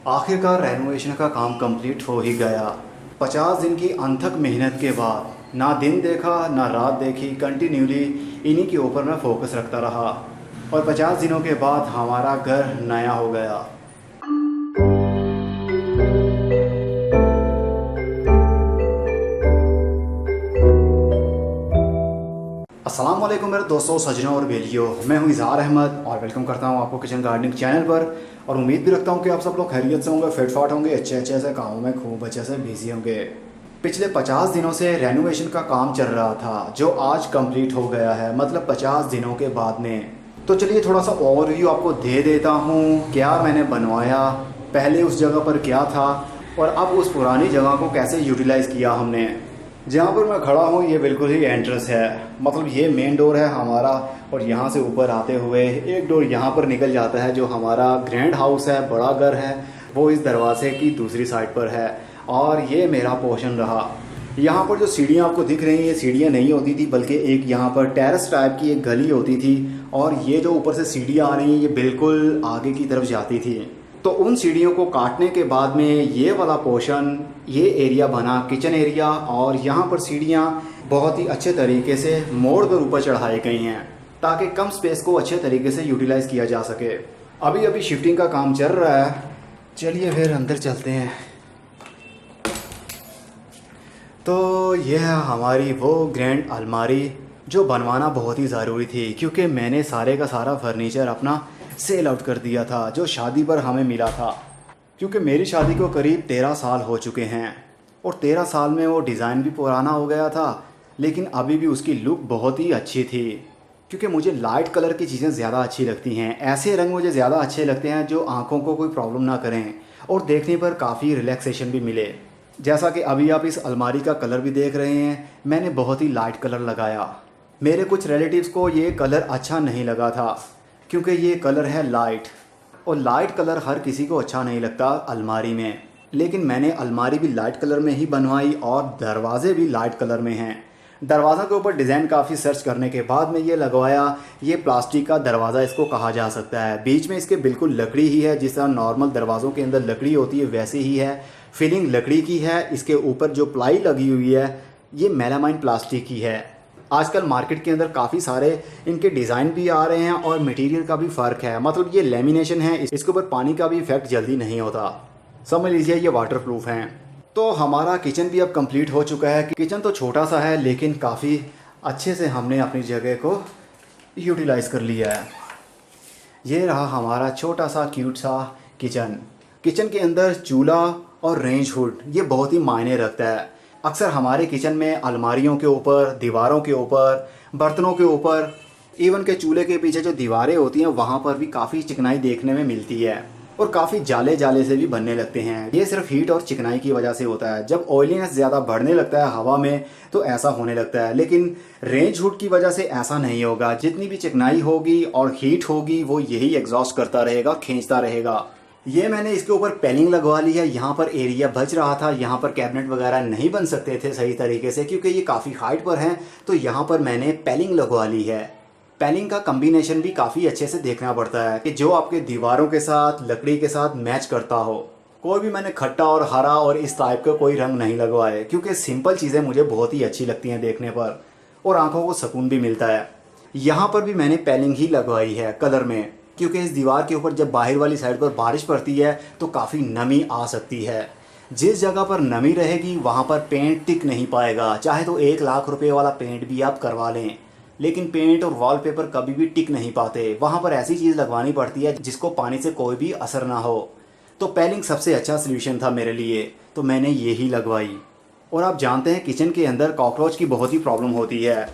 आखिरकार रेनोवेशन का काम कंप्लीट हो ही गया। 50 दिन की अनथक मेहनत के बाद ना दिन देखा ना रात देखी, कंटिन्यूली इन्हीं के ऊपर मैं फोकस रखता रहा और 50 दिनों के बाद हमारा घर नया हो गया। अस्सलाम वालेकुम मेरे दोस्तों, सजनों और बेलियों, मैं हूं इज़हार अहमद और वेलकम करता हूं आपको किचन गार्डनिंग चैनल पर। और उम्मीद भी रखता हूं कि आप सब लोग खैरियत से होंगे, फिटफाट होंगे, अच्छे से कामों में खूब अच्छे से बिजी होंगे। पिछले 50 दिनों से रेनोवेशन का काम चल रहा था जो आज कंप्लीट हो गया है, मतलब 50 दिनों के बाद में। तो चलिए थोड़ा सा ओवरव्यू आपको दे देता हूँ, क्या मैंने बनवाया, पहले उस जगह पर क्या था और अब उस पुरानी जगह को कैसे यूटिलाइज़ किया हमने। जहाँ पर मैं खड़ा हूँ ये बिल्कुल ही एंट्रेंस है, मतलब ये मेन डोर है हमारा और यहाँ से ऊपर आते हुए एक डोर यहाँ पर निकल जाता है जो हमारा ग्रैंड हाउस है, बड़ा घर है, वो इस दरवाजे की दूसरी साइड पर है। और ये मेरा पोर्शन रहा। यहाँ पर जो सीढ़ियाँ आपको दिख रही हैं ये सीढ़ियाँ नहीं होती थी, बल्कि एक यहाँ पर टेरेस टाइप की एक गली होती थी और ये जो ऊपर से सीढ़ियाँ आ रही हैं ये बिल्कुल आगे की तरफ जाती थी। तो उन सीढ़ियों को काटने के बाद में ये वाला पोर्शन, ये एरिया बना किचन एरिया और यहाँ पर सीढ़ियाँ बहुत ही अच्छे तरीके से मोड़ कर ऊपर चढ़ाई गई हैं ताकि कम स्पेस को अच्छे तरीके से यूटिलाइज़ किया जा सके। अभी अभी शिफ्टिंग का काम चल रहा है, चलिए फिर अंदर चलते हैं। तो यह है हमारी वो ग्रैंड अलमारी जो बनवाना बहुत ही ज़रूरी थी, क्योंकि मैंने सारे का सारा फर्नीचर अपना सेल आउट कर दिया था जो शादी पर हमें मिला था। क्योंकि मेरी शादी को करीब 13 साल हो चुके हैं और 13 साल में वो डिज़ाइन भी पुराना हो गया था, लेकिन अभी भी उसकी लुक बहुत ही अच्छी थी। क्योंकि मुझे लाइट कलर की चीज़ें ज़्यादा अच्छी लगती हैं, ऐसे रंग मुझे ज़्यादा अच्छे लगते हैं जो आँखों को कोई प्रॉब्लम ना करें और देखने पर काफ़ी रिलैक्सेशन भी मिले। जैसा कि अभी आप इस अलमारी का कलर भी देख रहे हैं, मैंने बहुत ही लाइट कलर लगाया। मेरे कुछ रिलेटिव्स को ये कलर अच्छा नहीं लगा था क्योंकि ये कलर है लाइट और लाइट कलर हर किसी को अच्छा नहीं लगता अलमारी में, लेकिन मैंने अलमारी भी लाइट कलर में ही बनवाई और दरवाजे भी लाइट कलर में हैं। दरवाज़ा के ऊपर डिज़ाइन काफ़ी सर्च करने के बाद में ये लगवाया। ये प्लास्टिक का दरवाज़ा इसको कहा जा सकता है। बीच में इसके बिल्कुल लकड़ी ही है, जिस तरह नॉर्मल दरवाज़ों के अंदर लकड़ी होती है वैसे ही है, फिलिंग लकड़ी की है। इसके ऊपर जो प्लाई लगी हुई है ये मेलामाइन प्लास्टिक की है। आजकल मार्केट के अंदर काफ़ी सारे इनके डिज़ाइन भी आ रहे हैं और मटेरियल का भी फ़र्क है, मतलब ये लेमिनेशन है, इसके ऊपर पानी का भी इफेक्ट जल्दी नहीं होता। समझ लीजिए ये वाटरप्रूफ हैं। तो हमारा किचन भी अब कंप्लीट हो चुका है। किचन तो छोटा सा है लेकिन काफ़ी अच्छे से हमने अपनी जगह को यूटिलाइज़ कर लिया है। ये रहा हमारा छोटा सा क्यूट सा किचन। किचन के अंदर चूल्हा और रेंज हुड ये बहुत ही मायने रखता है। अक्सर हमारे किचन में अलमारियों के ऊपर, दीवारों के ऊपर, बर्तनों के ऊपर, इवन के चूल्हे के पीछे जो दीवारें होती हैं वहाँ पर भी काफ़ी चिकनाई देखने में मिलती है और काफ़ी जाले जाले से भी बनने लगते हैं। ये सिर्फ हीट और चिकनाई की वजह से होता है। जब ऑयलीनेस ज़्यादा बढ़ने लगता है हवा में तो ऐसा होने लगता है, लेकिन रेंज हुड की वजह से ऐसा नहीं होगा। जितनी भी चिकनाई होगी और हीट होगी वो यही एग्जॉस्ट करता रहेगा, खींचता रहेगा। ये मैंने इसके ऊपर पैलिंग लगवा ली है। यहाँ पर एरिया बच रहा था, यहाँ पर कैबिनेट वगैरह नहीं बन सकते थे सही तरीके से क्योंकि ये काफ़ी हाइट पर हैं, तो यहाँ पर मैंने पैलिंग लगवा ली है। पैलिंग का कम्बिनेशन भी काफ़ी अच्छे से देखना पड़ता है कि जो आपके दीवारों के साथ, लकड़ी के साथ मैच करता हो। कोई भी मैंने खट्टा और हरा और इस टाइप का कोई रंग नहीं लगवाए क्योंकि सिंपल चीज़ें मुझे बहुत ही अच्छी लगती हैं देखने पर और आँखों को सुकून भी मिलता है। यहाँ पर भी मैंने पैलिंग ही लगवाई है कलर में, क्योंकि इस दीवार के ऊपर जब बाहर वाली साइड पर बारिश पड़ती है तो काफ़ी नमी आ सकती है। जिस जगह पर नमी रहेगी वहाँ पर पेंट टिक नहीं पाएगा, चाहे तो 1 लाख रुपए वाला पेंट भी आप करवा लें, लेकिन पेंट और वॉलपेपर कभी भी टिक नहीं पाते। वहाँ पर ऐसी चीज़ लगवानी पड़ती है जिसको पानी से कोई भी असर ना हो। तो पैलिंग सबसे अच्छा सोल्यूशन था मेरे लिए, तो मैंने यही लगवाई। और आप जानते हैं किचन के अंदर कॉकरोच की बहुत ही प्रॉब्लम होती है,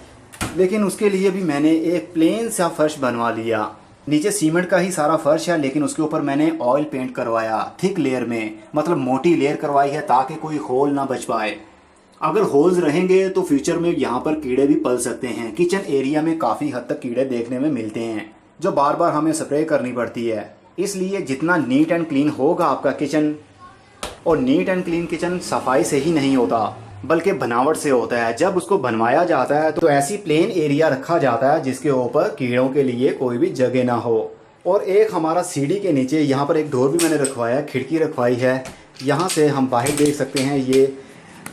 लेकिन उसके लिए भी मैंने एक प्लेन सा फर्श बनवा लिया। नीचे सीमेंट का ही सारा फर्श है लेकिन उसके ऊपर मैंने ऑयल पेंट करवाया थिक लेयर में, मतलब मोटी लेयर करवाई है ताकि कोई होल ना बच पाए। अगर होल्स रहेंगे तो फ्यूचर में यहाँ पर कीड़े भी पल सकते हैं। किचन एरिया में काफ़ी हद तक कीड़े देखने में मिलते हैं जो बार बार हमें स्प्रे करनी पड़ती है। इसलिए जितना नीट एंड क्लीन होगा आपका किचन, और नीट एंड क्लीन किचन सफाई से ही नहीं होता बल्कि बनावट से होता है। जब उसको बनवाया जाता है तो ऐसी प्लेन एरिया रखा जाता है जिसके ऊपर कीड़ों के लिए कोई भी जगह ना हो। और एक हमारा सीढ़ी के नीचे यहाँ पर एक डोर भी मैंने रखवाया है, खिड़की रखवाई है। यहाँ से हम बाहर देख सकते हैं, ये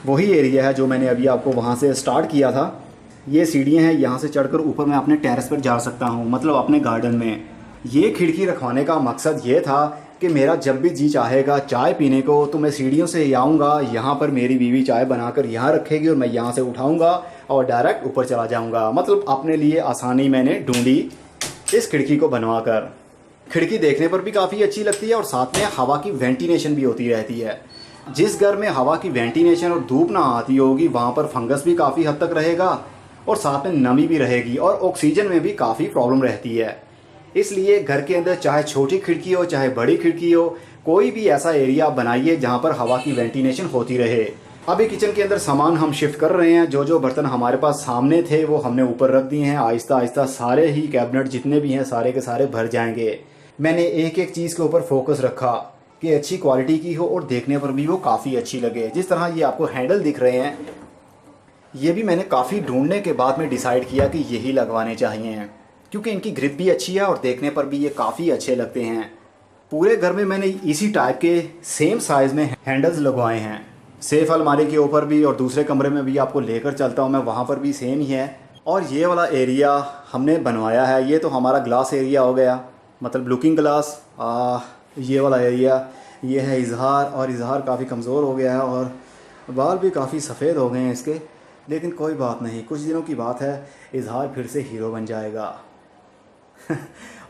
वही एरिया है जो मैंने अभी आपको वहाँ से स्टार्ट किया था। ये सीढ़ियाँ हैं, यहाँ से चढ़कर ऊपर मैं अपने टेरेस पर जा सकता हूँ, मतलब अपने गार्डन में। ये खिड़की रखवाने का मकसद ये था कि मेरा जब भी जी चाहेगा चाय पीने को तो मैं सीढ़ियों से आऊँगा, यहाँ पर मेरी बीवी चाय बनाकर यहाँ रखेगी और मैं यहाँ से उठाऊँगा और डायरेक्ट ऊपर चला जाऊँगा। मतलब अपने लिए आसानी मैंने ढूंढी इस खिड़की को बनवा कर। खिड़की देखने पर भी काफ़ी अच्छी लगती है और साथ में हवा की वेंटिलेशन भी होती रहती है। जिस घर में हवा की वेंटिलेशन और धूप ना आती होगी वहाँ पर फंगस भी काफ़ी हद तक रहेगा और साथ में नमी भी रहेगी और ऑक्सीजन में भी काफ़ी प्रॉब्लम रहती है। इसलिए घर के अंदर चाहे छोटी खिड़की हो चाहे बड़ी खिड़की हो, कोई भी ऐसा एरिया बनाइए जहाँ पर हवा की वेंटिलेशन होती रहे। अभी किचन के अंदर सामान हम शिफ्ट कर रहे हैं। जो जो बर्तन हमारे पास सामने थे वो हमने ऊपर रख दिए हैं। आहिस्ता आहिस्ता सारे ही कैबिनेट जितने भी हैं सारे के सारे भर जाएंगे। मैंने एक एक चीज़ के ऊपर फोकस रखा कि अच्छी क्वालिटी की हो और देखने पर भी वो काफ़ी अच्छी लगे। जिस तरह ये आपको हैंडल दिख रहे हैं, ये भी मैंने काफ़ी ढूंढने के बाद में डिसाइड किया कि यही लगवाने चाहिए, क्योंकि इनकी ग्रिप भी अच्छी है और देखने पर भी ये काफ़ी अच्छे लगते हैं। पूरे घर में मैंने इसी टाइप के सेम साइज़ में हैंडल्स लगवाए हैं। सेफ अलमारी के ऊपर भी और दूसरे कमरे में भी आपको लेकर चलता हूँ मैं, वहाँ पर भी सेम ही है। और ये वाला एरिया हमने बनवाया है, ये तो हमारा ग्लास एरिया हो गया, मतलब लुकिंग ग्लास। ये वाला एरिया ये है इजहार, और इजहार काफ़ी कमज़ोर हो गया है और बाल भी काफ़ी सफ़ेद हो गए हैं इसके, लेकिन कोई बात नहीं, कुछ दिनों की बात है, इजहार फिर से हीरो बन जाएगा।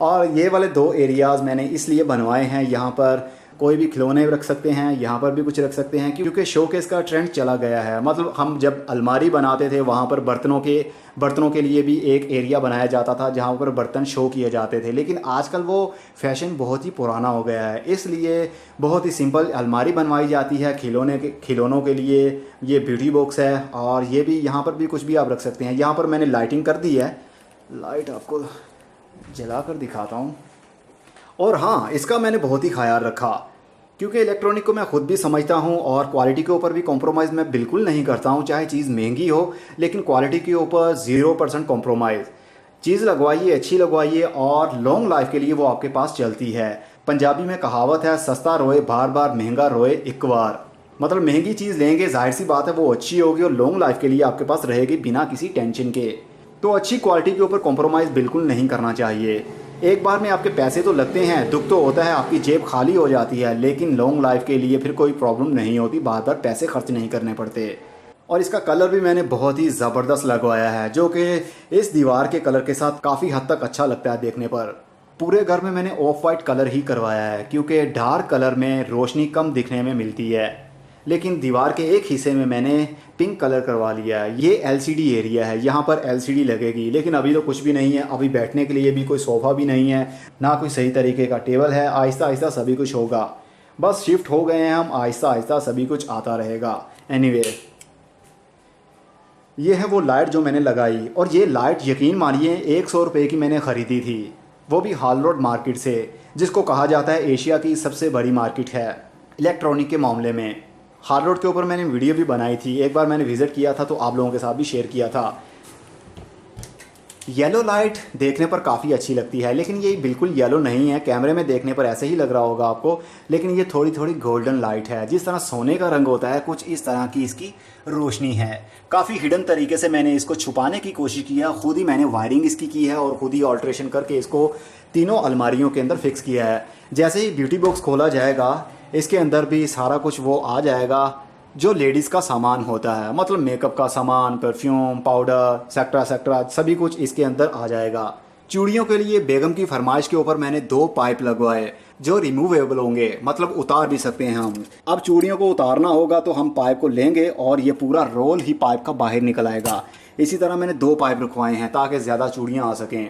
और ये वाले दो एरियाज़ मैंने इसलिए बनवाए हैं, यहाँ पर कोई भी खिलौने रख सकते हैं, यहाँ पर भी कुछ रख सकते हैं, क्योंकि शोकेस का ट्रेंड चला गया है। मतलब हम जब अलमारी बनाते थे वहाँ पर बर्तनों के लिए भी एक एरिया बनाया जाता था जहाँ पर बर्तन शो किए जाते थे, लेकिन आजकल वो फैशन बहुत ही पुराना हो गया है। इसलिए बहुत ही सिंपल अलमारी बनवाई जाती है खिलौनों के लिए। ये ब्यूटी बॉक्स है और ये भी, यहाँ पर भी कुछ भी आप रख सकते हैं। यहाँ पर मैंने लाइटिंग कर दी है, लाइट आपको जला कर दिखाता हूँ। और हाँ, इसका मैंने बहुत ही ख्याल रखा, क्योंकि इलेक्ट्रॉनिक को मैं ख़ुद भी समझता हूँ और क्वालिटी के ऊपर भी कॉम्प्रोमाइज़ मैं बिल्कुल नहीं करता हूँ। चाहे चीज़ महंगी हो, लेकिन क्वालिटी के ऊपर 0% कॉम्प्रोमाइज़। चीज़ लगवाइए, अच्छी लगवाइए और लॉन्ग लाइफ के लिए वो आपके पास चलती है। पंजाबी में कहावत है, सस्ता रोए बार बार, महंगा रोए एक बार। मतलब महंगी चीज़ लेंगे, जाहिर सी बात है वो अच्छी होगी और लॉन्ग लाइफ के लिए आपके पास रहेगी बिना किसी टेंशन के। तो अच्छी क्वालिटी के ऊपर कॉम्प्रोमाइज़ बिल्कुल नहीं करना चाहिए। एक बार में आपके पैसे तो लगते हैं, दुख तो होता है, आपकी जेब खाली हो जाती है, लेकिन लॉन्ग लाइफ के लिए फिर कोई प्रॉब्लम नहीं होती, बार बार पैसे खर्च नहीं करने पड़ते। और इसका कलर भी मैंने बहुत ही ज़बरदस्त लगवाया है, जो कि इस दीवार के कलर के साथ काफ़ी हद तक अच्छा लगता है देखने पर। पूरे घर में मैंने ऑफ वाइट कलर ही करवाया है, क्योंकि डार्क कलर में रोशनी कम दिखने में मिलती है। लेकिन दीवार के एक हिस्से में मैंने पिंक कलर करवा लिया है। ये एलसीडी एरिया है, यहाँ पर एलसीडी लगेगी, लेकिन अभी तो कुछ भी नहीं है। अभी बैठने के लिए भी कोई सोफ़ा भी नहीं है, ना कोई सही तरीके का टेबल है। आहिस्ता आहिस्ता सभी कुछ होगा, बस शिफ्ट हो गए हैं हम, आहिस्ता आहिस्ता सभी कुछ आता रहेगा। एनीवे, ये है वो लाइट जो मैंने लगाई, और ये लाइट यकीन मानिए 100 रुपये की मैंने ख़रीदी थी, वो भी हाल रोड मार्केट से, जिसको कहा जाता है एशिया की सबसे बड़ी मार्केट है इलेक्ट्रॉनिक के मामले में। हाल रोड के ऊपर मैंने वीडियो भी बनाई थी, एक बार मैंने विज़िट किया था तो आप लोगों के साथ भी शेयर किया था। येलो लाइट देखने पर काफ़ी अच्छी लगती है, लेकिन ये बिल्कुल येलो नहीं है, कैमरे में देखने पर ऐसे ही लग रहा होगा आपको, लेकिन ये थोड़ी थोड़ी गोल्डन लाइट है। जिस तरह सोने का रंग होता है, कुछ इस तरह की इसकी रोशनी है। काफ़ी हिडन तरीके से मैंने इसको छुपाने की कोशिश किया, खुद ही मैंने वायरिंग इसकी की है और खुद ही ऑल्ट्रेशन करके इसको तीनों अलमारियों के अंदर फिक्स किया है। जैसे ही ब्यूटी बॉक्स खोला जाएगा, इसके अंदर भी सारा कुछ वो आ जाएगा जो लेडीज़ का सामान होता है, मतलब मेकअप का सामान, परफ्यूम, पाउडर, सेक्ट्रा सेक्ट्रा, सभी कुछ इसके अंदर आ जाएगा। चूड़ियों के लिए बेगम की फरमाइश के ऊपर मैंने 2 पाइप लगवाए जो रिमूवेबल होंगे, मतलब उतार भी सकते हैं हम। अब चूड़ियों को उतारना होगा तो हम पाइप को लेंगे और ये पूरा रोल ही पाइप का बाहर निकल आएगा। इसी तरह मैंने 2 पाइप रखवाए हैं ताकि ज़्यादा चूड़ियाँ आ सकें।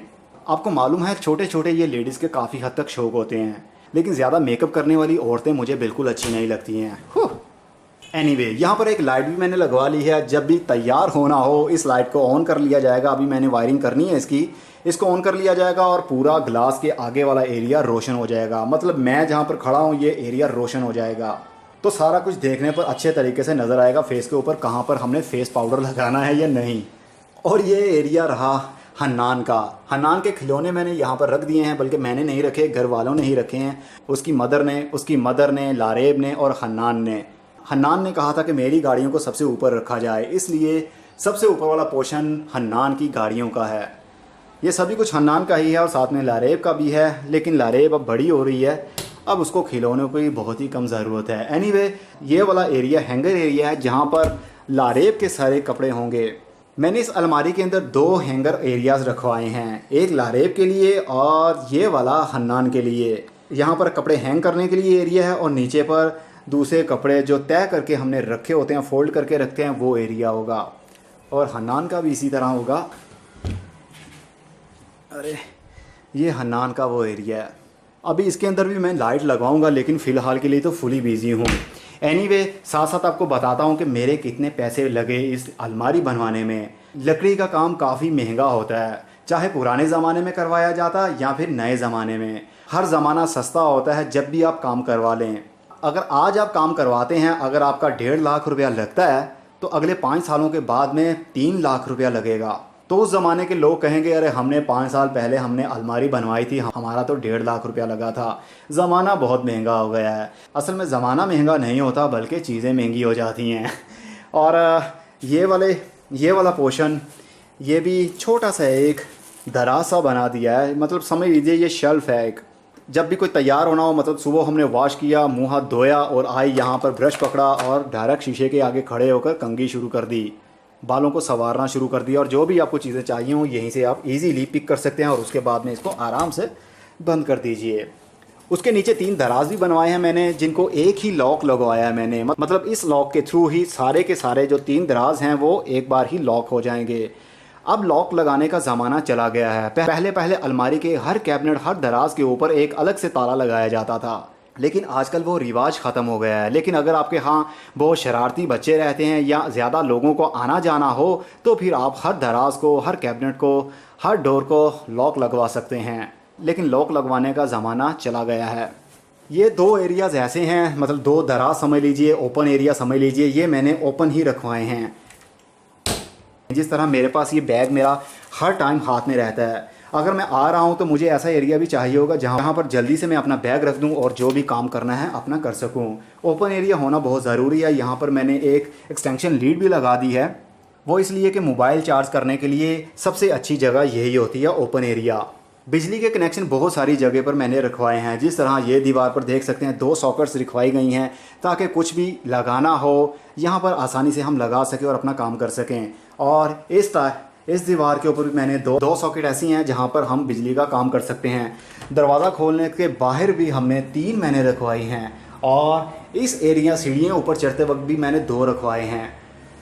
आपको मालूम है, छोटे छोटे ये लेडीज़ के काफ़ी हद तक शौक होते हैं, लेकिन ज़्यादा मेकअप करने वाली औरतें मुझे बिल्कुल अच्छी नहीं लगती हैं। एनीवे, यहाँ पर एक लाइट भी मैंने लगवा ली है। जब भी तैयार होना हो इस लाइट को ऑन कर लिया जाएगा। अभी मैंने वायरिंग करनी है इसको ऑन कर लिया जाएगा और पूरा ग्लास के आगे वाला एरिया रोशन हो जाएगा। मतलब मैं जहाँ पर खड़ा हूँ ये एरिया रोशन हो जाएगा, तो सारा कुछ देखने पर अच्छे तरीके से नज़र आएगा फेस के ऊपर, कहाँ पर हमने फेस पाउडर लगाना है या नहीं। और ये एरिया रहा हन्नान का। हन्नान के खिलौने मैंने यहाँ पर रख दिए हैं, बल्कि मैंने नहीं रखे, घर वालों ने ही रखे हैं। उसकी मदर ने, लारेब ने और हन्नान ने। हन्नान ने कहा था कि मेरी गाड़ियों को सबसे ऊपर रखा जाए, इसलिए सबसे ऊपर वाला पोर्शन हन्नान की गाड़ियों का है। ये सभी कुछ हन्नान का ही है और साथ में लारेब का भी है, लेकिन लारेब अब बड़ी हो रही है, अब उसको खिलौनों की बहुत ही कम ज़रूरत है। एनीवे, ये वाला एरिया हैंगर एरिया है जहाँ पर लारेब के सारे कपड़े होंगे। मैंने इस अलमारी के अंदर 2 हैंगर एरियाज़ रखवाए हैं, एक लारेब के लिए और ये वाला हन्नान के लिए। यहाँ पर कपड़े हैंग करने के लिए एरिया है और नीचे पर दूसरे कपड़े जो तय करके हमने रखे होते हैं, फोल्ड करके रखते हैं, वो एरिया होगा। और हन्नान का भी इसी तरह होगा। अरे ये हन्नान का वो एरिया है। अभी इसके अंदर भी मैं लाइट लगवाऊंगा, लेकिन फ़िलहाल के लिए तो फुली बिजी हूँ। एनीवे, साथ साथ आपको बताता हूँ कि मेरे कितने पैसे लगे इस अलमारी बनवाने में। लकड़ी का काम काफ़ी महंगा होता है, चाहे पुराने ज़माने में करवाया जाता या फिर नए ज़माने में। हर ज़माना सस्ता होता है जब भी आप काम करवा लें। अगर आज आप काम करवाते हैं, अगर आपका 1.5 लाख रुपया लगता है, तो अगले 5 सालों के बाद में 3 लाख रुपया लगेगा। तो उस ज़माने के लोग कहेंगे, अरे हमने 5 साल पहले हमने अलमारी बनवाई थी, हमारा तो 1.5 लाख रुपया लगा था। ज़माना बहुत महंगा हो गया है। असल में ज़माना महंगा नहीं होता, बल्कि चीज़ें महंगी हो जाती हैं। और ये वाला पोर्शन, ये भी छोटा सा एक दराज सा बना दिया है। मतलब समझ लीजिए ये शेल्फ़ है एक। जब भी कोई तैयार होना हो, मतलब सुबह हमने वॉश किया, मुँह हाथ धोया और आई यहाँ पर ब्रश पकड़ा और डायरेक्ट शीशे के आगे खड़े होकर कंघी शुरू कर दी, बालों को संवारना शुरू कर दिया। और जो भी आपको चीज़ें चाहिए हों यहीं से आप इजीली पिक कर सकते हैं और उसके बाद में इसको आराम से बंद कर दीजिए। उसके नीचे 3 दराज भी बनवाए हैं मैंने, जिनको एक ही लॉक लगवाया है मैंने। मतलब इस लॉक के थ्रू ही सारे के सारे जो 3 दराज हैं वो एक बार ही लॉक हो जाएंगे। अब लॉक लगाने का ज़माना चला गया है। पहले अलमारी के हर कैबिनेट, हर दराज के ऊपर एक अलग से ताला लगाया जाता था, लेकिन आजकल वो रिवाज ख़त्म हो गया है। लेकिन अगर आपके यहाँ बहुत शरारती बच्चे रहते हैं या ज़्यादा लोगों को आना जाना हो, तो फिर आप हर दराज को, हर कैबिनेट को, हर डोर को लॉक लगवा सकते हैं। लेकिन लॉक लगवाने का ज़माना चला गया है। ये 2 एरियाज़ ऐसे हैं, मतलब 2 दराज समझ लीजिए, ओपन एरिया समझ लीजिए, ये मैंने ओपन ही रखवाए हैं। जिस तरह मेरे पास ये बैग मेरा हर टाइम हाथ में रहता है, अगर मैं आ रहा हूँ तो मुझे ऐसा एरिया भी चाहिए होगा जहाँ पर जल्दी से मैं अपना बैग रख दूँ और जो भी काम करना है अपना कर सकूँ। ओपन एरिया होना बहुत ज़रूरी है। यहाँ पर मैंने एक एक्सटेंशन लीड भी लगा दी है, वो इसलिए कि मोबाइल चार्ज करने के लिए सबसे अच्छी जगह यही होती है, ओपन एरिया। बिजली के कनेक्शन बहुत सारी जगह पर मैंने रखवाए हैं। जिस तरह ये दीवार पर देख सकते हैं 2 सॉकेट्स रखवाई गई हैं, ताकि कुछ भी लगाना हो यहाँ पर आसानी से हम लगा सकें और अपना काम कर सकें। और इस दीवार के ऊपर भी मैंने दो सॉकेट ऐसी हैं जहाँ पर हम बिजली का काम कर सकते हैं। दरवाज़ा खोलने के बाहर भी हमने 3 मैंने रखवाई हैं, और इस एरिया सीढ़ियों ऊपर चढ़ते वक्त भी मैंने 2 रखवाए हैं।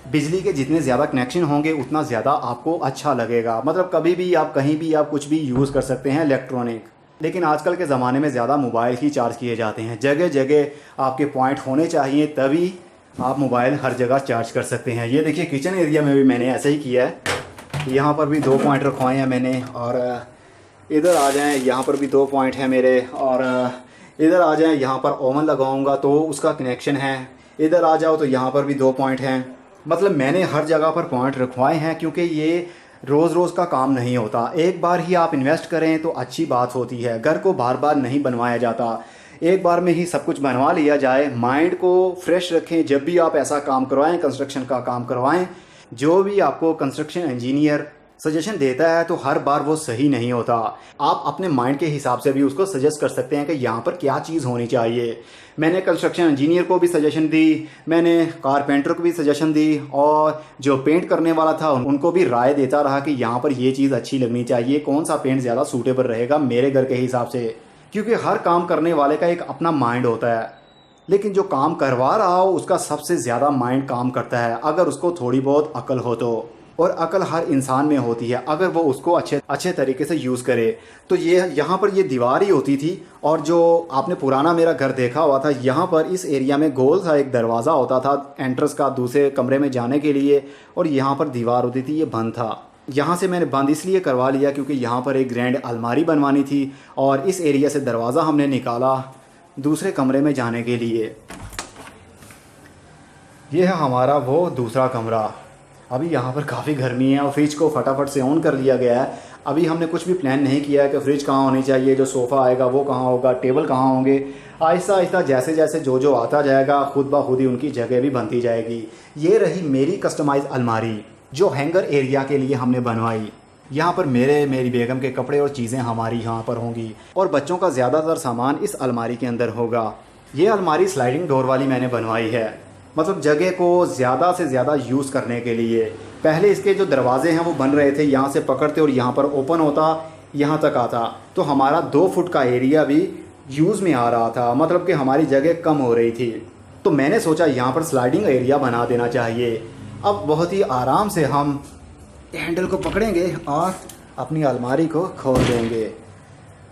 बिजली के जितने ज़्यादा कनेक्शन होंगे उतना ज़्यादा आपको अच्छा लगेगा। मतलब कभी भी आप कहीं भी आप कुछ भी यूज़ कर सकते हैं इलेक्ट्रॉनिक। लेकिन आजकल के ज़माने में ज़्यादा मोबाइल ही चार्ज किए जाते हैं। जगह जगह आपके पॉइंट होने चाहिए, तभी आप मोबाइल हर जगह चार्ज कर सकते हैं। ये देखिए किचन एरिया में भी मैंने ऐसा ही किया है। यहाँ पर भी 2 पॉइंट रखवाए हैं मैंने, और इधर आ जाएं, यहाँ पर भी 2 पॉइंट हैं मेरे, और इधर आ जाएं, यहाँ पर ओवन लगाऊंगा तो उसका कनेक्शन है। इधर आ जाओ तो यहाँ पर भी 2 पॉइंट हैं। मतलब मैंने हर जगह पर पॉइंट रखवाए हैं, क्योंकि ये रोज़ का काम नहीं होता। एक बार ही आप इन्वेस्ट करें तो अच्छी बात होती है। घर को बार बार नहीं बनवाया जाता, एक बार में ही सब कुछ बनवा लिया जाए। माइंड को फ्रेश रखें जब भी आप ऐसा काम करवाएं, कंस्ट्रक्शन का काम करवाएं। जो भी आपको कंस्ट्रक्शन इंजीनियर सजेशन देता है तो हर बार वो सही नहीं होता। आप अपने माइंड के हिसाब से भी उसको सजेस्ट कर सकते हैं कि यहाँ पर क्या चीज़ होनी चाहिए। मैंने कंस्ट्रक्शन इंजीनियर को भी सजेशन दी, मैंने कारपेंटर को भी सजेशन दी, और जो पेंट करने वाला था उनको भी राय देता रहा कि यहाँ पर ये चीज़ अच्छी लगनी चाहिए, कौन सा पेंट ज़्यादा सूटेबल रहेगा मेरे घर के हिसाब से। क्योंकि हर काम करने वाले का एक अपना माइंड होता है, लेकिन जो काम करवा रहा हो उसका सबसे ज़्यादा माइंड काम करता है, अगर उसको थोड़ी बहुत अकल हो तो। और अकल हर इंसान में होती है, अगर वो उसको अच्छे तरीके से यूज़ करे। तो ये यहाँ पर ये दीवार ही होती थी, और जो आपने पुराना मेरा घर देखा हुआ था, यहाँ पर इस एरिया में गोल सा एक दरवाज़ा होता था एंट्रेंस का दूसरे कमरे में जाने के लिए, और यहाँ पर दीवार होती थी, ये बंद था। यहाँ से मैंने बंद इसलिए करवा लिया क्योंकि यहाँ पर एक ग्रैंड अलमारी बनवानी थी, और इस एरिया से दरवाज़ा हमने निकाला दूसरे कमरे में जाने के लिए। ये है हमारा वो दूसरा कमरा। अभी यहाँ पर काफ़ी गर्मी है और फ्रिज को फटाफट से ऑन कर लिया गया है। अभी हमने कुछ भी प्लान नहीं किया है कि फ्रिज कहाँ होनी चाहिए, जो सोफ़ा आएगा वो कहाँ होगा, टेबल कहाँ होंगे। आहिस्ता आहिस्ता जैसे जैसे जो जो आता जाएगा खुद ब खुद ही उनकी जगह भी बनती जाएगी। ये रही मेरी कस्टमाइज अलमारी जो हैंगर एरिया के लिए हमने बनवाई। यहाँ पर मेरी बेगम के कपड़े और चीज़ें हमारी यहाँ पर होंगी और बच्चों का ज़्यादातर सामान इस अलमारी के अंदर होगा। ये अलमारी स्लाइडिंग डोर वाली मैंने बनवाई है, मतलब जगह को ज़्यादा से ज़्यादा यूज़ करने के लिए। पहले इसके जो दरवाजे हैं वो बन रहे थे, यहाँ से पकड़ते और यहाँ पर ओपन होता, यहाँ तक आता, तो हमारा 2 फुट का एरिया भी यूज़ में आ रहा था, मतलब कि हमारी जगह कम हो रही थी। तो मैंने सोचा यहाँ पर स्लाइडिंग एरिया बना देना चाहिए। अब बहुत ही आराम से हम हैंडल को पकड़ेंगे और अपनी अलमारी को खोल देंगे।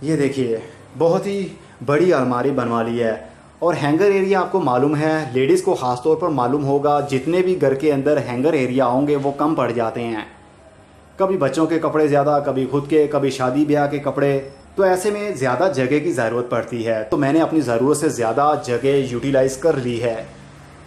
ये देखिए बहुत ही बड़ी अलमारी बनवा ली है। और हैंगर एरिया आपको मालूम है, लेडीज़ को ख़ास तौर पर मालूम होगा, जितने भी घर के अंदर हैंगर एरिया होंगे वो कम पड़ जाते हैं। कभी बच्चों के कपड़े ज़्यादा, कभी खुद के, कभी शादी ब्याह के कपड़े, तो ऐसे में ज़्यादा जगह की ज़रूरत पड़ती है। तो मैंने अपनी ज़रूरत से ज़्यादा जगह यूटिलाइज़ कर ली है।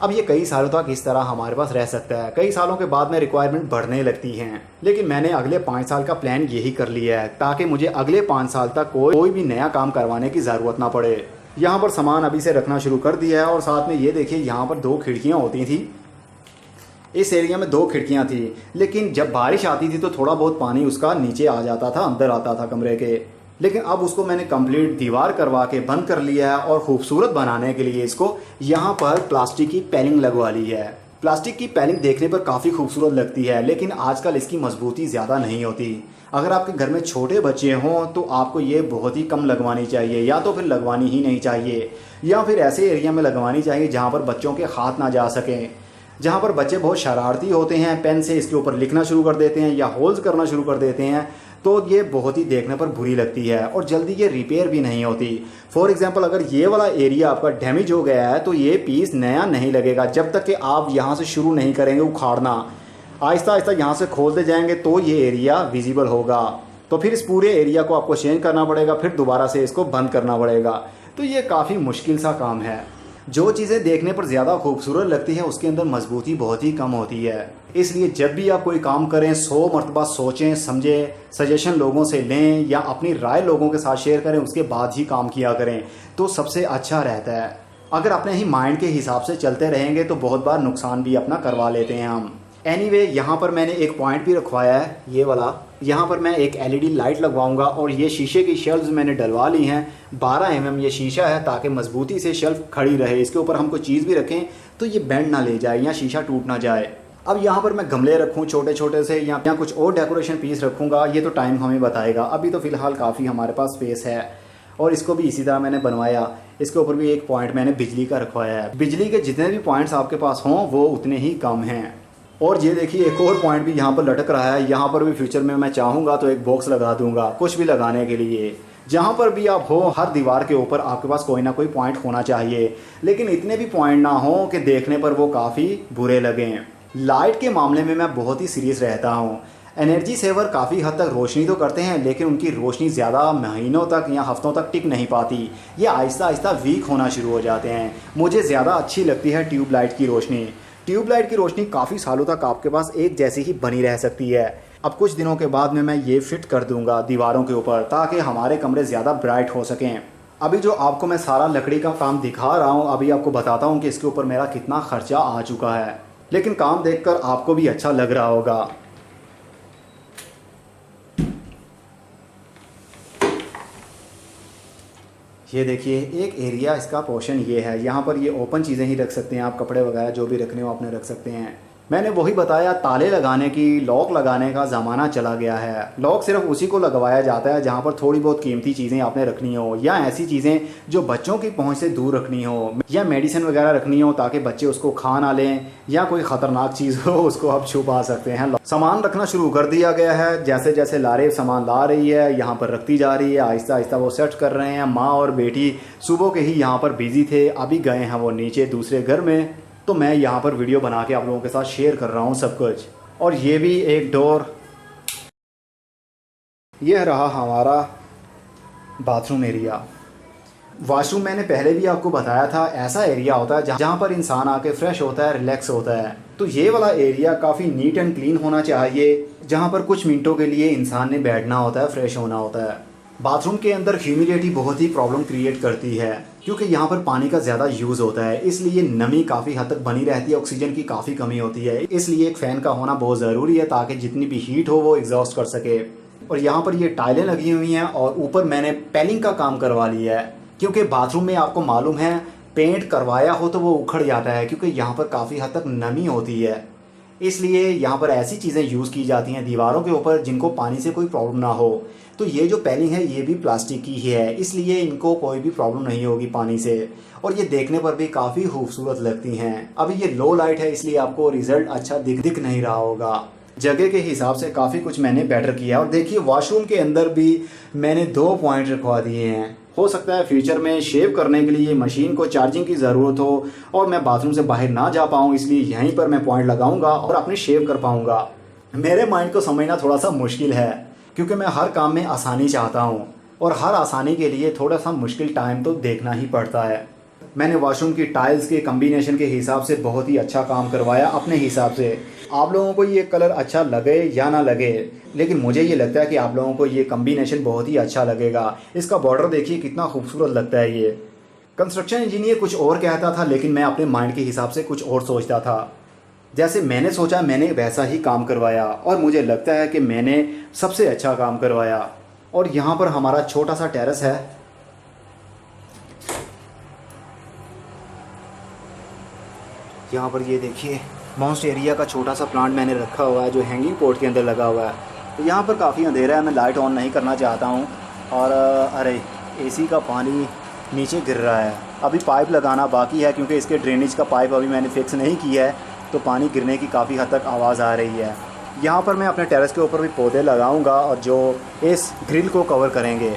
अब ये कई सालों तक इस तरह हमारे पास रह सकता है। कई सालों के बाद में रिक्वायरमेंट बढ़ने लगती हैं, लेकिन मैंने अगले 5 साल का प्लान यही कर लिया है ताकि मुझे अगले 5 साल तक कोई भी नया काम करवाने की ज़रूरत ना पड़े। यहाँ पर सामान अभी से रखना शुरू कर दिया है और साथ में ये देखिए यहाँ पर 2 खिड़कियाँ होती थी। इस एरिया में 2 खिड़कियाँ थी, लेकिन जब बारिश आती थी तो थोड़ा बहुत पानी उसका नीचे आ जाता था, अंदर आता था कमरे के। लेकिन अब उसको मैंने कंप्लीट दीवार करवा के बंद कर लिया है और खूबसूरत बनाने के लिए इसको यहाँ पर प्लास्टिक की पैलिंग लगवा ली है। प्लास्टिक की पैलिंग देखने पर काफ़ी खूबसूरत लगती है, लेकिन आजकल इसकी मजबूती ज़्यादा नहीं होती। अगर आपके घर में छोटे बच्चे हों तो आपको ये बहुत ही कम लगवानी चाहिए, या तो फिर लगवानी ही नहीं चाहिए, या फिर ऐसे एरिया में लगवानी चाहिए जहाँ पर बच्चों के हाथ ना जा सकें। जहाँ पर बच्चे बहुत शरारती होते हैं, पेन से इसके ऊपर लिखना शुरू कर देते हैं या होल्स करना शुरू कर देते हैं, तो ये बहुत ही देखने पर बुरी लगती है और जल्दी ये रिपेयर भी नहीं होती। फॉर एग्जांपल अगर ये वाला एरिया आपका डैमेज हो गया है तो ये पीस नया नहीं लगेगा जब तक कि आप यहाँ से शुरू नहीं करेंगे उखाड़ना। आहिस्ता आहिस्ता यहाँ से खोलते जाएंगे तो ये एरिया विजिबल होगा। तो फिर इस पूरे एरिया को आपको चेंज करना पड़ेगा, फिर दोबारा से इसको बंद करना पड़ेगा। तो ये काफ़ी मुश्किल सा काम है। जो चीज़ें देखने पर ज़्यादा खूबसूरत लगती हैं उसके अंदर मजबूती बहुत ही कम होती है। इसलिए जब भी आप कोई काम करें 100 मरतबा सोचें, समझें, सजेशन लोगों से लें या अपनी राय लोगों के साथ शेयर करें, उसके बाद ही काम किया करें तो सबसे अच्छा रहता है। अगर अपने ही माइंड के हिसाब से चलते रहेंगे तो बहुत बार नुकसान भी अपना करवा लेते हैं हम। एनीवे, यहाँ पर मैंने एक पॉइंट भी रखवाया है, ये वाला। यहाँ पर मैं एक एलईडी लाइट लगवाऊंगा और ये शीशे की शेल्फ्स मैंने डलवा ली हैं। 12 mm ये शीशा है ताकि मजबूती से शेल्फ खड़ी रहे। इसके ऊपर हम कोई चीज़ भी रखें तो ये बेंड ना ले जाए या शीशा टूट ना जाए। अब यहाँ पर मैं गमले रखूँ छोटे छोटे से या कुछ और डेकोरेशन पीस रखूँगा, ये तो टाइम हमें बताएगा। अभी तो फ़िलहाल काफ़ी हमारे पास स्पेस है। और इसको भी इसी तरह मैंने बनवाया। इसके ऊपर भी एक पॉइंट मैंने बिजली का रखवाया है। बिजली के जितने भी पॉइंट्स आपके पास हों वो उतने ही कम हैं। और ये देखिए एक और पॉइंट भी यहाँ पर लटक रहा है। यहाँ पर भी फ्यूचर में मैं चाहूँगा तो एक बॉक्स लगा दूँगा कुछ भी लगाने के लिए। जहाँ पर भी आप हो हर दीवार के ऊपर आपके पास कोई ना कोई पॉइंट होना चाहिए, लेकिन इतने भी पॉइंट ना हो कि देखने पर वो काफ़ी बुरे लगें। लाइट के मामले में मैं बहुत ही सीरियस रहता हूँ। एनर्जी सेवर काफ़ी हद तक रोशनी तो करते हैं, लेकिन उनकी रोशनी ज़्यादा महीनों तक या हफ्तों तक टिक नहीं पाती। ये आहिस्ता आहिस्ता वीक होना शुरू हो जाते हैं। मुझे ज़्यादा अच्छी लगती है ट्यूबलाइट की रोशनी। ट्यूबलाइट की रोशनी काफ़ी सालों तक आपके पास एक जैसी ही बनी रह सकती है। अब कुछ दिनों के बाद में मैं ये फिट कर दूंगा दीवारों के ऊपर ताकि हमारे कमरे ज़्यादा ब्राइट हो सकें। अभी जो आपको मैं सारा लकड़ी का काम दिखा रहा हूँ, अभी आपको बताता हूँ कि इसके ऊपर मेरा कितना खर्चा आ चुका है, लेकिन काम देखकर आपको भी अच्छा लग रहा होगा। ये देखिए एक एरिया इसका पोर्शन ये है। यहाँ पर ये ओपन चीज़ें ही रख सकते हैं आप, कपड़े वगैरह जो भी रखने हो अपने रख सकते हैं। मैंने वही बताया, ताले लगाने की, लॉक लगाने का ज़माना चला गया है। लॉक सिर्फ उसी को लगवाया जाता है जहाँ पर थोड़ी बहुत कीमती चीज़ें आपने रखनी हो, या ऐसी चीज़ें जो बच्चों की पहुँच से दूर रखनी हो, या मेडिसिन वगैरह रखनी हो ताकि बच्चे उसको खा ना लें, या कोई ख़तरनाक चीज़ हो उसको आप छुपा सकते हैं। सामान रखना शुरू कर दिया गया है। जैसे जैसे लारे सामान ला रही है यहाँ पर रखती जा रही है। आहिस्ता आहिस्ता वो सेट कर रहे हैं। माँ और बेटी सुबह के ही यहाँ पर बिजी थे, अभी गए हैं वो नीचे दूसरे घर में। तो मैं यहाँ पर वीडियो बना के आप लोगों के साथ शेयर कर रहा हूँ सब कुछ। और ये भी एक डोर, यह रहा हमारा बाथरूम एरिया। वॉशरूम मैंने पहले भी आपको बताया था, ऐसा एरिया होता है जहाँ पर इंसान आके फ्रेश होता है, रिलैक्स होता है। तो ये वाला एरिया काफ़ी नीट एंड क्लीन होना चाहिए, जहाँ पर कुछ मिनटों के लिए इंसान ने बैठना होता है, फ्रेश होना होता है। बाथरूम के अंदर ह्यूमिडिटी बहुत ही प्रॉब्लम क्रिएट करती है, क्योंकि यहाँ पर पानी का ज़्यादा यूज़ होता है, इसलिए नमी काफ़ी हद तक बनी रहती है, ऑक्सीजन की काफ़ी कमी होती है। इसलिए एक फ़ैन का होना बहुत ज़रूरी है, ताकि जितनी भी हीट हो वो एग्जॉस्ट कर सके। और यहाँ पर ये टाइलें लगी हुई हैं और ऊपर मैंने पेलिंग का काम करवा लिया है, क्योंकि बाथरूम में आपको मालूम है पेंट करवाया हो तो वो उखड़ जाता है, क्योंकि यहाँ पर काफ़ी हद तक नमी होती है। इसलिए यहाँ पर ऐसी चीज़ें यूज़ की जाती हैं दीवारों के ऊपर जिनको पानी से कोई प्रॉब्लम ना हो। तो ये जो पेलिंग है ये भी प्लास्टिक की ही है, इसलिए इनको कोई भी प्रॉब्लम नहीं होगी पानी से, और ये देखने पर भी काफ़ी खूबसूरत लगती हैं। अभी ये लो लाइट है, इसलिए आपको रिजल्ट अच्छा दिख नहीं रहा होगा। जगह के हिसाब से काफ़ी कुछ मैंने बेटर किया। और देखिए वॉशरूम के अंदर भी मैंने 2 पॉइंट रखवा दिए हैं। हो सकता है फ्यूचर में शेव करने के लिए मशीन को चार्जिंग की ज़रूरत हो और मैं बाथरूम से बाहर ना जा पाऊँ, इसलिए यहीं पर मैं पॉइंट लगाऊंगा और अपनी शेव कर पाऊंगा। मेरे माइंड को समझना थोड़ा सा मुश्किल है, क्योंकि मैं हर काम में आसानी चाहता हूँ, और हर आसानी के लिए थोड़ा सा मुश्किल टाइम तो देखना ही पड़ता है। मैंने वॉशरूम की टाइल्स के कम्बिनेशन के हिसाब से बहुत ही अच्छा काम करवाया अपने हिसाब से। आप लोगों को ये कलर अच्छा लगे या ना लगे, लेकिन मुझे ये लगता है कि आप लोगों को ये कम्बिनेशन बहुत ही अच्छा लगेगा। इसका बॉर्डर देखिए कितना खूबसूरत लगता है। ये कंस्ट्रक्शन इंजीनियर कुछ और कहता था, लेकिन मैं अपने माइंड के हिसाब से कुछ और सोचता था। जैसे मैंने सोचा मैंने वैसा ही काम करवाया, और मुझे लगता है कि मैंने सबसे अच्छा काम करवाया। और यहाँ पर हमारा छोटा सा टेरेस है। यहाँ पर ये देखिए मॉन्स्ट एरिया का छोटा सा प्लांट मैंने रखा हुआ है, जो हैंगिंग पोर्ट के अंदर लगा हुआ है। तो यहाँ पर काफ़ी अंधेरा है, मैं लाइट ऑन नहीं करना चाहता हूँ। और अरे एसी का पानी नीचे गिर रहा है। अभी पाइप लगाना बाकी है, क्योंकि इसके ड्रेनेज का पाइप अभी मैंने फिक्स नहीं किया है, तो पानी गिरने की काफ़ी हद तक आवाज़ आ रही है। यहाँ पर मैं अपने टेरेस के ऊपर भी पौधे लगाऊंगा, और जो इस ग्रिल को कवर करेंगे।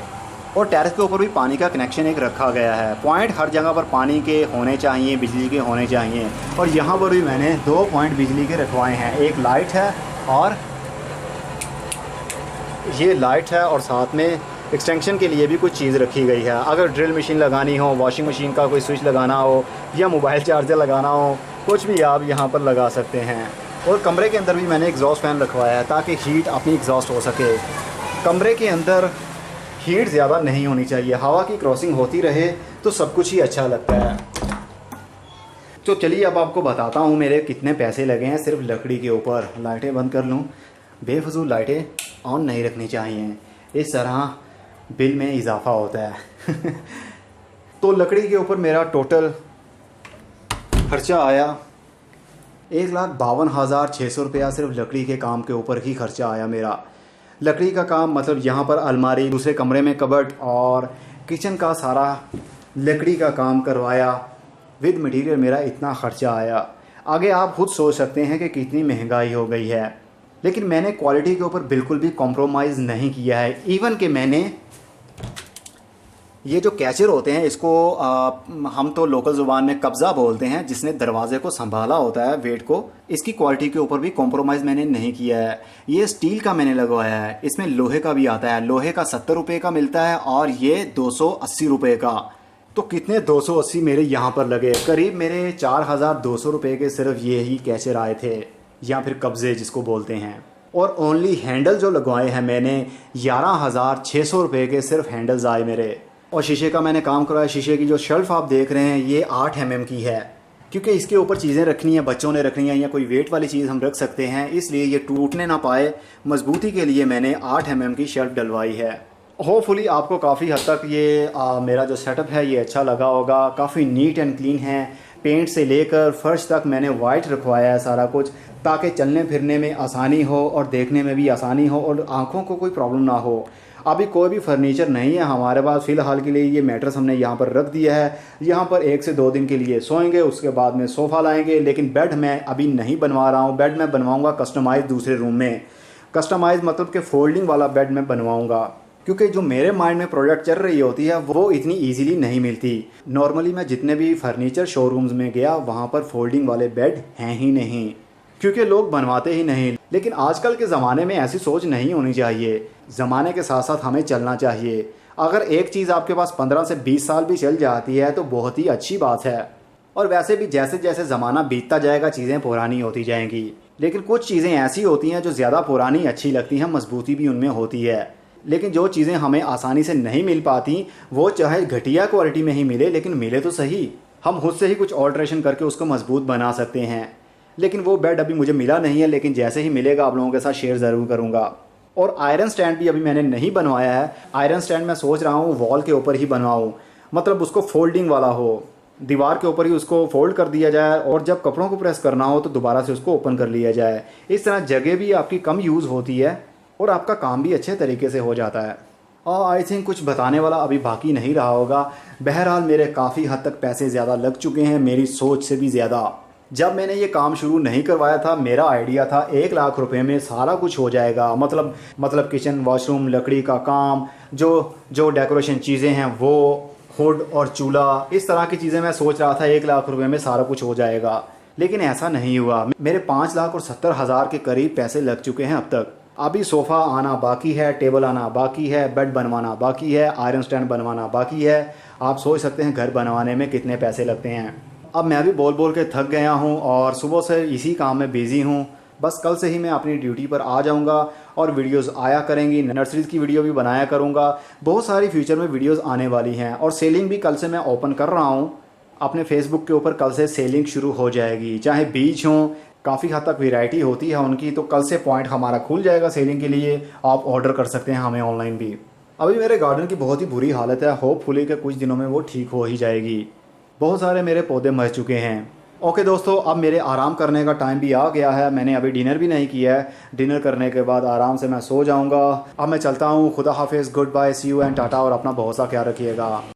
और टेरेस के ऊपर भी पानी का कनेक्शन एक रखा गया है। पॉइंट हर जगह पर पानी के होने चाहिए, बिजली के होने चाहिए। और यहाँ पर भी मैंने 2 पॉइंट बिजली के रखवाए हैं। एक लाइट है, और ये लाइट है, और साथ में एक्सटेंशन के लिए भी कुछ चीज़ रखी गई है। अगर ड्रिल मशीन लगानी हो, वॉशिंग मशीन का कोई स्विच लगाना हो, या मोबाइल चार्जर लगाना हो, कुछ भी आप यहाँ पर लगा सकते हैं। और कमरे के अंदर भी मैंने एग्जॉस्ट फैन रखवाया है, ताकि हीट अपनी एग्जॉस्ट हो सके। कमरे के अंदर हीट ज़्यादा नहीं होनी चाहिए, हवा की क्रॉसिंग होती रहे तो सब कुछ ही अच्छा लगता है। तो चलिए अब आपको बताता हूँ मेरे कितने पैसे लगे हैं सिर्फ लकड़ी के ऊपर। लाइटें बंद कर लूँ, बेफजूल लाइटें ऑन नहीं रखनी चाहिए, इस तरह बिल में इजाफा होता है। तो लकड़ी के ऊपर मेरा टोटल खर्चा आया 1,52,600 रुपया। सिर्फ लकड़ी के काम के ऊपर ही खर्चा आया मेरा। लकड़ी का काम मतलब यहाँ पर अलमारी, दूसरे कमरे में कबर्ड, और किचन का सारा लकड़ी का काम करवाया विद मटेरियल। मेरा इतना खर्चा आया। आगे आप खुद सोच सकते हैं कि कितनी महंगाई हो गई है, लेकिन मैंने क्वालिटी के ऊपर बिल्कुल भी कॉम्प्रोमाइज़ नहीं किया है। इवन कि मैंने ये जो कैचर होते हैं, इसको हम तो लोकल ज़ुबान में कब्ज़ा बोलते हैं, जिसने दरवाजे को संभाला होता है वेट को, इसकी क्वालिटी के ऊपर भी कॉम्प्रोमाइज़ मैंने नहीं किया है। ये स्टील का मैंने लगवाया है, इसमें लोहे का भी आता है। लोहे का 70 रुपये का मिलता है, और ये 280 रुपये का। तो कितने 280 मेरे यहाँ पर लगे, करीब मेरे 4,200 रुपये के सिर्फ ये ही कैचर आए थे, या फिर कब्ज़े जिसको बोलते हैं। और ओनली हैंडल जो लगवाए हैं मैंने 11,600 रुपये के सिर्फ हैंडल्स आए मेरे। और शीशे का मैंने काम करवाया। शीशे की जो शेल्फ़ आप देख रहे हैं ये 8 mm की है, क्योंकि इसके ऊपर चीज़ें रखनी है, बच्चों ने रखनी है, या कोई वेट वाली चीज़ हम रख सकते हैं, इसलिए ये टूटने ना पाए, मजबूती के लिए मैंने 8 mm की शेल्फ़ डलवाई है। होपफुली आपको काफ़ी हद तक ये मेरा जो सेटअप है ये अच्छा लगा होगा। काफ़ी नीट एंड क्लीन है, पेंट से लेकर फर्श तक मैंने वाइट रखवाया है सारा कुछ, ताकि चलने फिरने में आसानी हो और देखने में भी आसानी हो, और आँखों को कोई प्रॉब्लम ना हो। अभी कोई भी फर्नीचर नहीं है हमारे पास फ़िलहाल के लिए। ये मैट्रेस हमने यहाँ पर रख दिया है, यहाँ पर 1 से 2 दिन के लिए सोएंगे, उसके बाद में सोफ़ा लाएंगे। लेकिन बेड मैं अभी नहीं बनवा रहा हूँ, बेड मैं बनवाऊँगा कस्टमाइज़ दूसरे रूम में। कस्टमाइज़ मतलब कि फ़ोल्डिंग वाला बेड मैं बनवाऊँगा, क्योंकि जो मेरे माइंड में प्रोडक्ट चल रही होती है वो इतनी ईजीली नहीं मिलती। नॉर्मली मैं जितने भी फर्नीचर शोरूम्स में गया, वहाँ पर फ़ोल्डिंग वाले बेड हैं ही नहीं। क्योंकि लोग बनवाते ही नहीं। लेकिन आजकल के ज़माने में ऐसी सोच नहीं होनी चाहिए। ज़माने के साथ साथ हमें चलना चाहिए। अगर एक चीज़ आपके पास 15 से 20 साल भी चल जाती है तो बहुत ही अच्छी बात है। और वैसे भी जैसे जैसे ज़माना बीतता जाएगा चीज़ें पुरानी होती जाएंगी। लेकिन कुछ चीज़ें ऐसी होती हैं जो ज़्यादा पुरानी अच्छी लगती हैं, मजबूती भी उनमें होती है। लेकिन जो चीज़ें हमें आसानी से नहीं मिल पाती वो चाहे घटिया क्वालिटी में ही मिले, लेकिन मिले तो सही। हम खुद से ही कुछ ऑल्ट्रेशन करके उसको मजबूत बना सकते हैं। लेकिन वो बेड अभी मुझे मिला नहीं है, लेकिन जैसे ही मिलेगा आप लोगों के साथ शेयर ज़रूर करूँगा। और आयरन स्टैंड भी अभी मैंने नहीं बनवाया है। आयरन स्टैंड मैं सोच रहा हूँ वॉल के ऊपर ही बनवाऊँ, मतलब उसको फोल्डिंग वाला हो, दीवार के ऊपर ही उसको फोल्ड कर दिया जाए और जब कपड़ों को प्रेस करना हो तो दोबारा से उसको ओपन कर लिया जाए। इस तरह जगह भी आपकी कम यूज़ होती है और आपका काम भी अच्छे तरीके से हो जाता है। और आई थिंक कुछ बताने वाला अभी बाकी नहीं रहा होगा। बहरहाल मेरे काफ़ी हद तक पैसे ज़्यादा लग चुके हैं, मेरी सोच से भी ज़्यादा। जब मैंने ये काम शुरू नहीं करवाया था मेरा आइडिया था 1 लाख रुपए में सारा कुछ हो जाएगा। मतलब किचन, वॉशरूम, लकड़ी का काम, जो डेकोरेशन चीज़ें हैं वो, हुड और चूल्हा, इस तरह की चीज़ें मैं सोच रहा था 1 लाख रुपए में सारा कुछ हो जाएगा। लेकिन ऐसा नहीं हुआ। मेरे 5,70,000 के करीब पैसे लग चुके हैं अब तक। अभी सोफ़ा आना बाकी है, टेबल आना बाकी है, बेड बनवाना बाकी है, आयरन स्टैंड बनवाना बाकी है। आप सोच सकते हैं घर बनवाने में कितने पैसे लगते हैं। अब मैं भी बोल बोल के थक गया हूँ और सुबह से इसी काम में बिज़ी हूँ। बस कल से ही मैं अपनी ड्यूटी पर आ जाऊँगा और वीडियोस आया करेंगी। नर्सरीज़ की वीडियो भी बनाया करूँगा। बहुत सारी फ्यूचर में वीडियोस आने वाली हैं और सेलिंग भी कल से मैं ओपन कर रहा हूँ अपने फेसबुक के ऊपर। कल से सेलिंग शुरू हो जाएगी। चाहे बीज हों, काफ़ी हद तक वैरायटी होती है उनकी, तो कल से पॉइंट हमारा खुल जाएगा सेलिंग के लिए। आप ऑर्डर कर सकते हैं हमें ऑनलाइन भी। अभी मेरे गार्डन की बहुत ही बुरी हालत है, होपफुली कि कुछ दिनों में वो ठीक हो ही जाएगी। बहुत सारे मेरे पौधे मर चुके हैं। ओके दोस्तों, अब मेरे आराम करने का टाइम भी आ गया है। मैंने अभी डिनर भी नहीं किया है। डिनर करने के बाद आराम से मैं सो जाऊंगा। अब मैं चलता हूँ। खुदा हाफिज़, good bye, see you and tata. और अपना बहुत सा ख्याल रखिएगा।